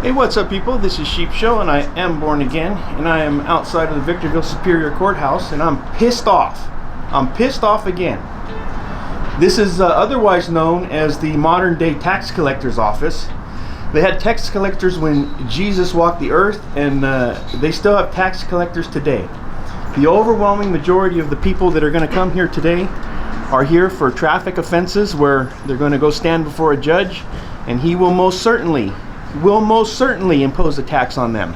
Hey, what's up, people? This is Sheep Show, and I am born again, and I am outside of the Victorville Superior Courthouse, and I'm pissed off. I'm pissed off again. This is otherwise known as the modern-day tax collector's office. They had tax collectors when Jesus walked the earth, and they still have tax collectors today. The overwhelming majority of the people that are going to come here today are here for traffic offenses where they're going to go stand before a judge, and he will most certainly impose a tax on them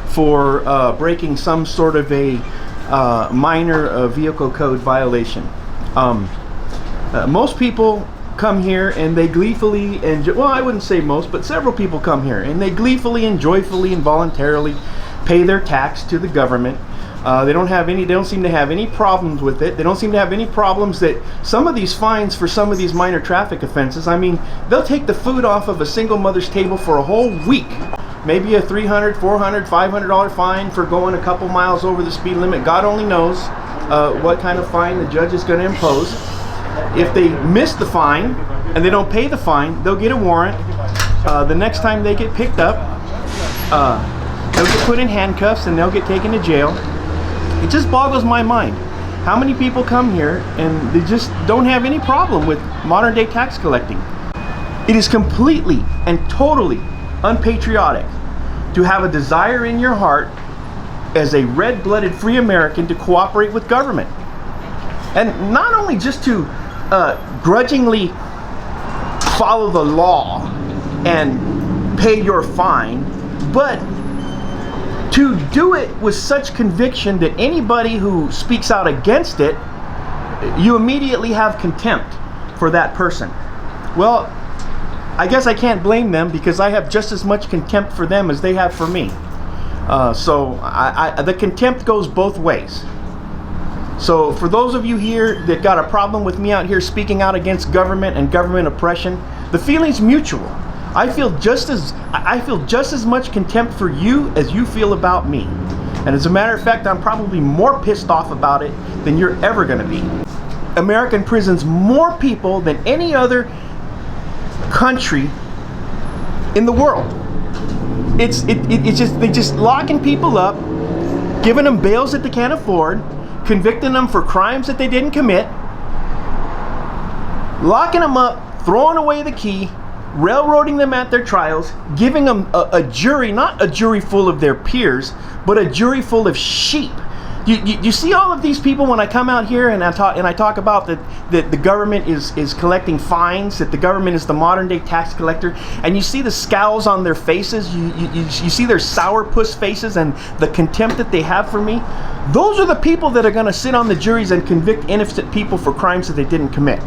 for breaking some sort of a minor vehicle code violation. Most people come here and they gleefully enjoy, well, I wouldn't say most, but several people come here and they gleefully and joyfully and voluntarily pay their tax to the government. They don't seem to have any problems with it. They don't seem to have any problems that some of these fines for some of these minor traffic offenses, I mean, they'll take the food off of a single mother's table for a whole week. Maybe a $300, $400, $500 fine for going a couple miles over the speed limit. God only knows what kind of fine the judge is going to impose. If they miss the fine and they don't pay the fine, they'll get a warrant. The next time they get picked up, they'll get put in handcuffs and they'll get taken to jail. It just boggles my mind how many people come here and they just don't have any problem with modern day tax collecting. It is completely and totally unpatriotic to have a desire in your heart as a red-blooded free American to cooperate with government. And not only just to grudgingly follow the law and pay your fine, but to do it with such conviction that anybody who speaks out against it, you immediately have contempt for that person. Well, I guess I can't blame them because I have just as much contempt for them as they have for me. So the contempt goes both ways. So for those of you here that got a problem with me out here speaking out against government and government oppression, the feeling's mutual. I feel just as much contempt for you as you feel about me. And as a matter of fact, I'm probably more pissed off about it than you're ever going to be. America imprisons more people than any other country in the world. They just locking people up, giving them bails that they can't afford, convicting them for crimes that they didn't commit, locking them up, throwing away the key, railroading them at their trials, giving them a jury, not a jury full of their peers, but a jury full of sheep. You see all of these people when I come out here and I talk about that the government is collecting fines, that the government is the modern day tax collector, and you see the scowls on their faces, you see their sourpuss faces and the contempt that they have for me. Those are the people that are going to sit on the juries and convict innocent people for crimes that they didn't commit.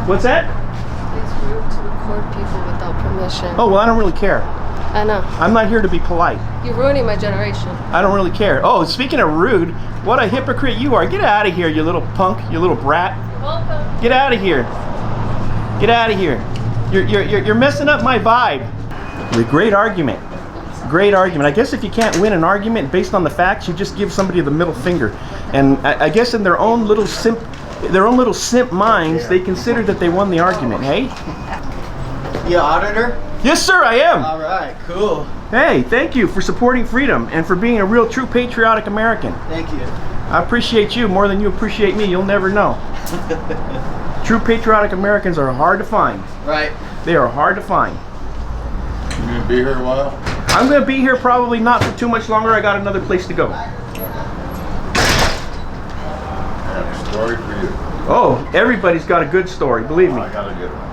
What's that? It's rude to record people without permission. Oh, well, I don't really care. I know. I'm not here to be polite. You're ruining my generation. I don't really care. Oh, speaking of rude, what a hypocrite you are. Get out of here, you little punk, you little brat. You're welcome. Get out of here. Get out of here. You're messing up my vibe. The great argument. Great argument. I guess if you can't win an argument based on the facts, you just give somebody the middle finger. And I guess in their own little simp minds, they consider that they won the argument, hey? You auditor? Yes, sir, I am. All right, cool. Hey, thank you for supporting freedom and for being a real, true, patriotic American. Thank you. I appreciate you more than you appreciate me. You'll never know. True, patriotic Americans are hard to find. Right. They are hard to find. You gonna be here a while? I'm going to be here probably not for too much longer. I got another place to go. I have a story for you. Oh, everybody's got a good story. Believe me. I got a good one.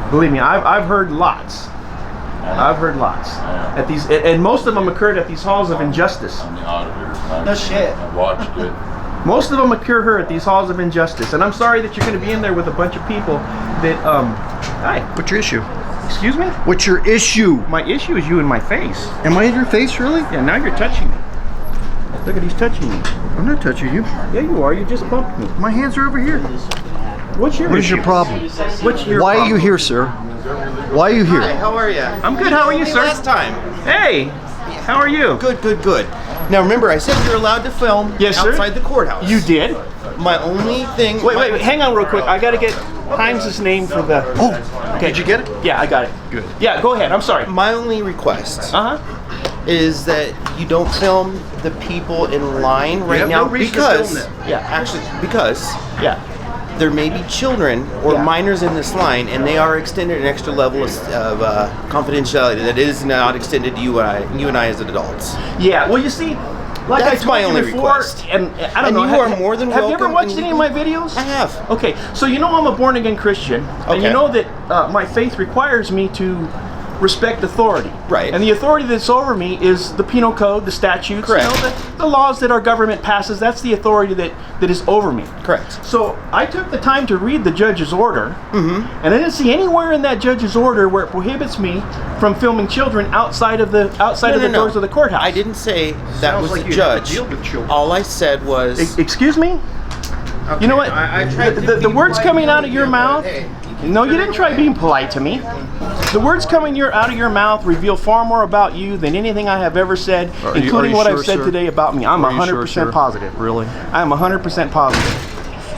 Believe me, I've heard lots. I've heard lots. At these, and most of them occurred at these halls of injustice. I'm the auditor. No shit. I watched it. Most of them occur here at these halls of injustice, and I'm sorry that you're going to be in there with a bunch of people that. Hi. What's your issue? Excuse me? What's your issue? My issue is you in my face. Am I in your face, really? Yeah, now you're touching me. Look at he's touching me. I'm not touching you. Yeah, you are. You just bumped me. My hands are over here. What's your What is issue? your problem? What's your Why problem? are you here, sir? Why are you here? Hi, how are you? I'm good. How are you, sir? Last time. Hey, how are you? Good, good, good. Now remember, I said you're allowed to film Yes, sir. outside the courthouse. You did. My only thing. Wait, hang on real quick. I gotta get Himes' name for the. Oh, okay. Did you get it? Yeah, I got it. Good. Yeah, go ahead. I'm sorry. My only request Uh huh. is that you don't film the people in line right have now no reason to because film them. because Yeah. there may be children or Yeah. minors in this line, and they are extended an extra level of confidentiality that is not extended to you and I as adults. Yeah. Well, you see, like That's I told my you only before, request. and I don't And know. you are more than Have you ever welcome, watched and any you of my videos? I have. Okay, so you know I'm a born again Christian, and you Okay. know that my faith requires me to respect authority. Right. And the authority that's over me is the penal code, the statutes, Correct. you know, the laws that our government passes. That's the authority that is over me. Correct. So I took the time to read the judge's order, and I didn't see anywhere in that judge's order where it prohibits me from filming children outside of the doors of the courthouse. I didn't say that Sounds was like the you have to judge. deal with children. All I said was Excuse me? You know what? I tried to The be words polite coming to out of your you, mouth. but hey, No, you didn't try being polite to me. The words coming out of your mouth reveal far more about you than anything I have ever said, Are you including what sure, I've said sir? today about me. I'm Are you 100% sure, sir? positive. Really? I'm 100% positive.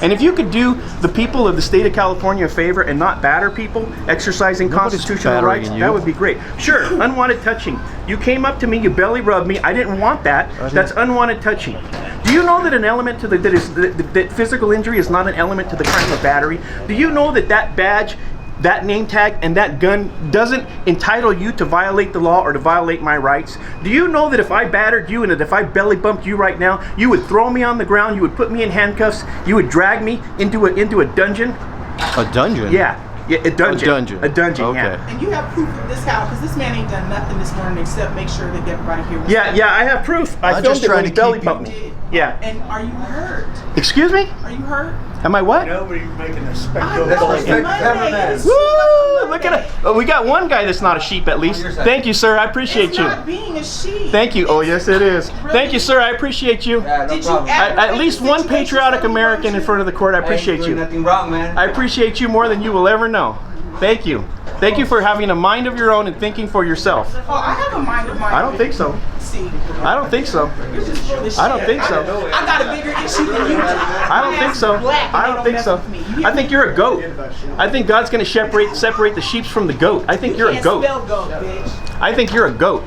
And if you could do the people of the state of California a favor and not batter people exercising Nobody's constitutional battering rights, you. that would be great. Sure, unwanted touching. You came up to me, you belly rubbed me. I didn't want that. That's unwanted touching. Do you know that an element to that physical injury is not an element to the crime of battery? Do you know that badge, that name tag, and that gun doesn't entitle you to violate the law or to violate my rights? Do you know that if I battered you and that if I belly bumped you right now, you would throw me on the ground, you would put me in handcuffs, you would drag me into a dungeon? A dungeon? Yeah, a dungeon. dungeon. A dungeon, Okay. yeah. And you have proof of this how? Because this man ain't done nothing this morning except make sure that everybody here was Yeah, I have proof. I I'm filmed just it when trying he to belly keep bumped You me. did. Yeah. And are you hurt? Excuse me? Are you hurt? Am I what? Nobody's making a I spectacle. know it's Monday. It's Woo! Look at it. Oh, we got one guy that's not a sheep at least. Thank you, sir. I appreciate It's you. not being a sheep. Thank you. Oh, yes, it is. Thank you, sir. I appreciate you. Did you At least one patriotic American in front of the court. I appreciate you. Nothing wrong, man. I appreciate you more than you will ever know. Thank you. Thank you for having a mind of your own and thinking for yourself. Oh, I have a mind of mine. I don't think so. See, I don't think so. you're just full of shit. I don't think so. I got a bigger issue than you do. I don't think so. I don't think so. I think you're a goat. I think God's going to separate the sheep from the goat. I think you're a goat. Spell goat, bitch. I think you're a goat.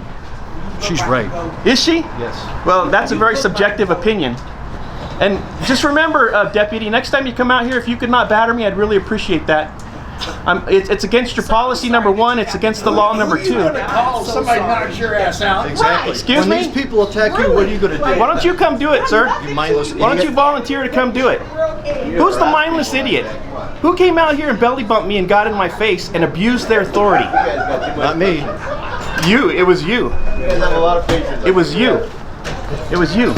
She's right. Is she? Yes. Well, that's a very subjective opinion. And just remember, Deputy, next time you come out here, if you could not batter me, I'd really appreciate that. It's against your policy, number one. It's against the law, number two. Call somebody knocks your ass out. Exactly. Excuse when me? these people attack you, what are you going to do? Why don't you come do it, sir? You mindless Why don't you idiot. volunteer to come do it? Who's the mindless idiot? Who came out here and belly bumped me and got in my face and abused their authority? Not me. You. It was you. It was you. It was you.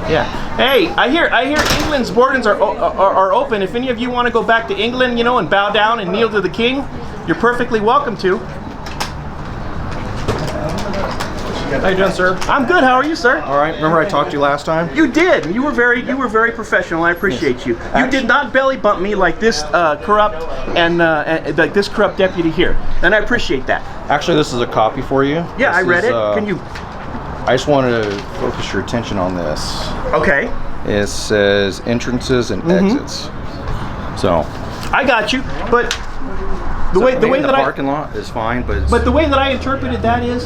Yeah. Hey, I hear England's borders are open. If any of you want to go back to England, you know, and bow down and kneel to the king, you're perfectly welcome to. How you doing, sir? I'm good. How are you, sir? All right. Remember I talked to you last time? You did. You were very professional. I appreciate you. You did not belly bump me like this corrupt and like this corrupt deputy here, and I appreciate that. Actually, this is a copy for you. Yeah, I This read is, it. Can you? I just wanted to focus your attention on this. Okay. It says entrances and exits. So I got you. But the way maybe that the parking lot is fine, but it's, But the way that I interpreted that is,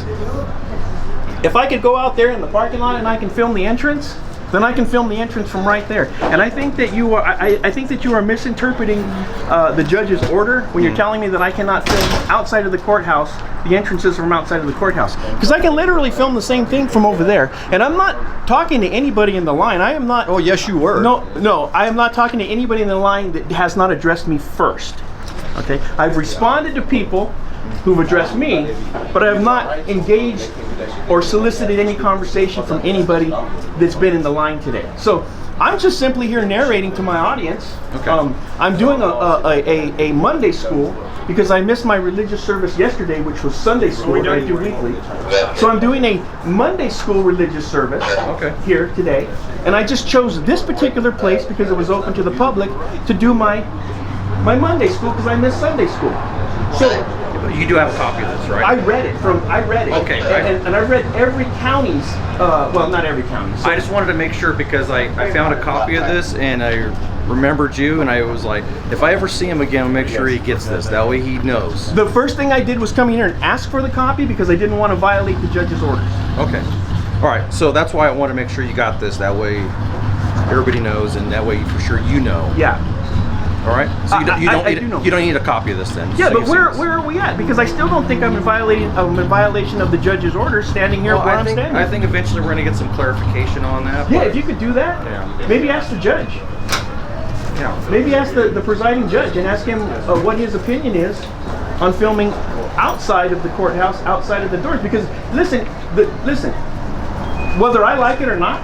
if I could go out there in the parking lot and I can film the entrance, then I can film the entrance from right there. And I think that you are, I think that you are misinterpreting the judge's order when you're telling me that I cannot film outside of the courthouse, the entrances from outside of the courthouse. Because I can literally film the same thing from over there. And I'm not talking to anybody in the line. I am not. Oh, yes, you were. No, I am not talking to anybody in the line that has not addressed me first. Okay, I've responded to people who've addressed me, but I have not engaged or solicited any conversation from anybody that's been in the line today. So I'm just simply here narrating to my audience. Okay. I'm doing a Monday school because I missed my religious service yesterday, which was Sunday school that I do weekly. So I'm doing a Monday school religious service here today, and I just chose this particular place because it was open to the public to do my Monday school because I missed Sunday school. So You do have a copy of this, right? I read it. Okay. And I read every county's. Well, not every county. So I just wanted to make sure because I found a copy of this and I remembered you and I was like, if I ever see him again, I'll make sure he gets this. That way he knows. the first thing I did was come here and ask for the copy because I didn't want to violate the judge's orders. Okay. All right. So that's why I want to make sure you got this. That way everybody knows, and that way for sure you know. Yeah. All right. So you I do know. you don't need a copy of this then. Yeah, So but you see where this. are we at? Because I still don't think I'm in violation of the judge's orders standing here Well, where I I'm think, standing. I think eventually we're going to get some clarification on that. Yeah, but- if you could do that, Yeah. maybe ask the judge. Yeah. Maybe ask the presiding judge and ask him what his opinion is on filming outside of the courthouse, outside of the doors. Because listen, whether I like it or not,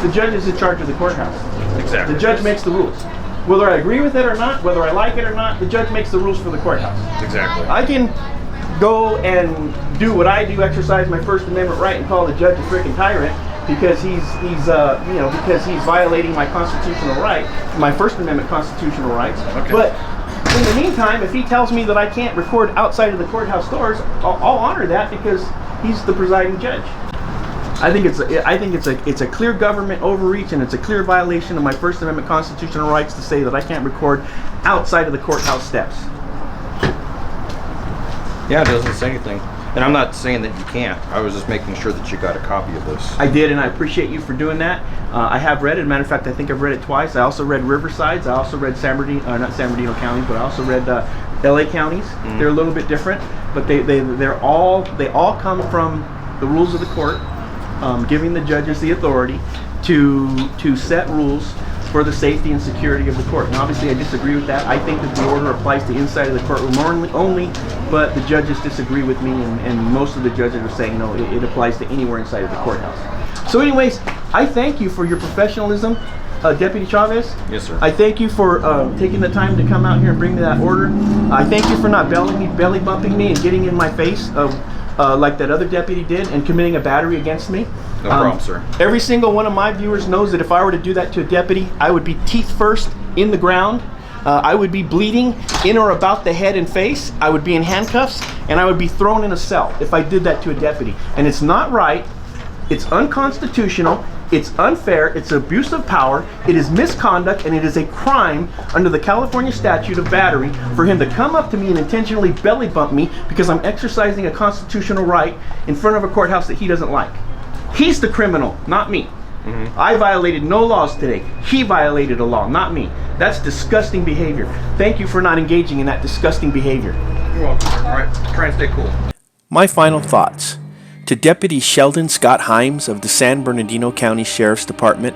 the judge is in charge of the courthouse. Exactly. The judge makes the rules. Whether I agree with it or not, whether I like it or not, the judge makes the rules for the courthouse. Exactly. I can go and do what I do, exercise my First Amendment right, and call the judge a freaking tyrant because because he's violating my constitutional right, my First Amendment constitutional rights. Okay. But in the meantime, if he tells me that I can't record outside of the courthouse doors, I'll honor that because he's the presiding judge. I think it's a clear government overreach, and it's a clear violation of my First Amendment constitutional rights to say that I can't record outside of the courthouse steps. Yeah, it doesn't say anything. And I'm not saying that you can't. I was just making sure that you got a copy of this. I did, and I appreciate you for doing that. I have read it. As a matter of fact, I think I've read it twice. I also read Riverside's. I also read not San Bernardino County, but I also read LA counties. Mm-hmm. They're a little bit different, but they all come from the rules of the court, giving the judges the authority to set rules for the safety and security of the court. And obviously I disagree with that. I think that the order applies to inside of the courtroom only, but the judges disagree with me, and most of the judges are saying no, it applies to anywhere inside of the courthouse. So anyways, I thank you for your professionalism, Deputy Chavez. Yes, sir. I thank you for taking the time to come out here and bring me that order. I thank you for not belly bumping me and getting in my face like that other deputy did and committing a battery against me. No problem, sir. Every single one of my viewers knows that if I were to do that to a deputy, I would be teeth first in the ground. I would be bleeding in or about the head and face. I would be in handcuffs, and I would be thrown in a cell if I did that to a deputy. And it's not right. It's unconstitutional. It's unfair. It's abuse of power. It is misconduct, and it is a crime under the California statute of battery for him to come up to me and intentionally belly bump me because I'm exercising a constitutional right in front of a courthouse that he doesn't like. He's the criminal, not me. Mm-hmm. I violated no laws today. He violated a law, not me. That's disgusting behavior. Thank you for not engaging in that disgusting behavior. You're welcome. All right, try and stay cool. My final thoughts. To Deputy Sheldon Scott Himes of the San Bernardino County Sheriff's Department,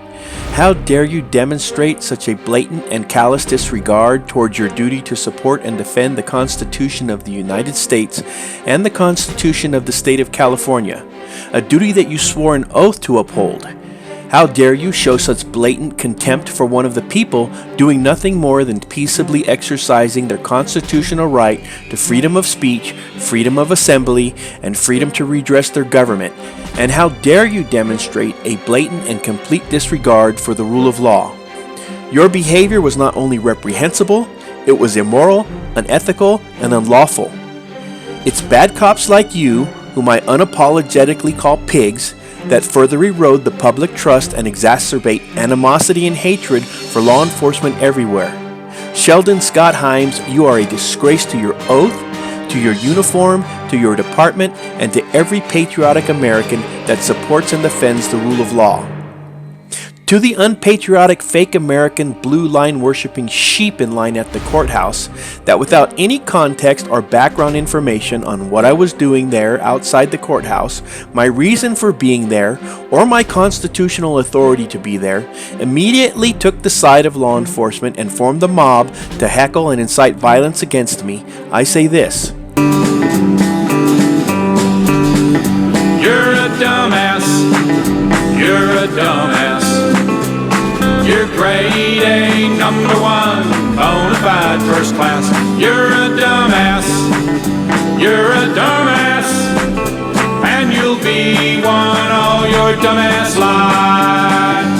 how dare you demonstrate such a blatant and callous disregard towards your duty to support and defend the Constitution of the United States and the Constitution of the State of California, a duty that you swore an oath to uphold. How dare you show such blatant contempt for one of the people doing nothing more than peaceably exercising their constitutional right to freedom of speech, freedom of assembly, and freedom to redress their government? And how dare you demonstrate a blatant and complete disregard for the rule of law? Your behavior was not only reprehensible, it was immoral, unethical, and unlawful. It's bad cops like you, whom I unapologetically call pigs, that further erode the public trust and exacerbate animosity and hatred for law enforcement everywhere. Sheldon Scott Himes, you are a disgrace to your oath, to your uniform, to your department, and to every patriotic American that supports and defends the rule of law. To the unpatriotic fake American blue line worshiping sheep in line at the courthouse that without any context or background information on what I was doing there outside the courthouse, my reason for being there, or my constitutional authority to be there, immediately took the side of law enforcement and formed a mob to heckle and incite violence against me, I say this. You're a dumbass. You're a dumbass. You're grade A, number one, bona fide first class. You're a dumbass. You're a dumbass. And you'll be one all your dumbass life.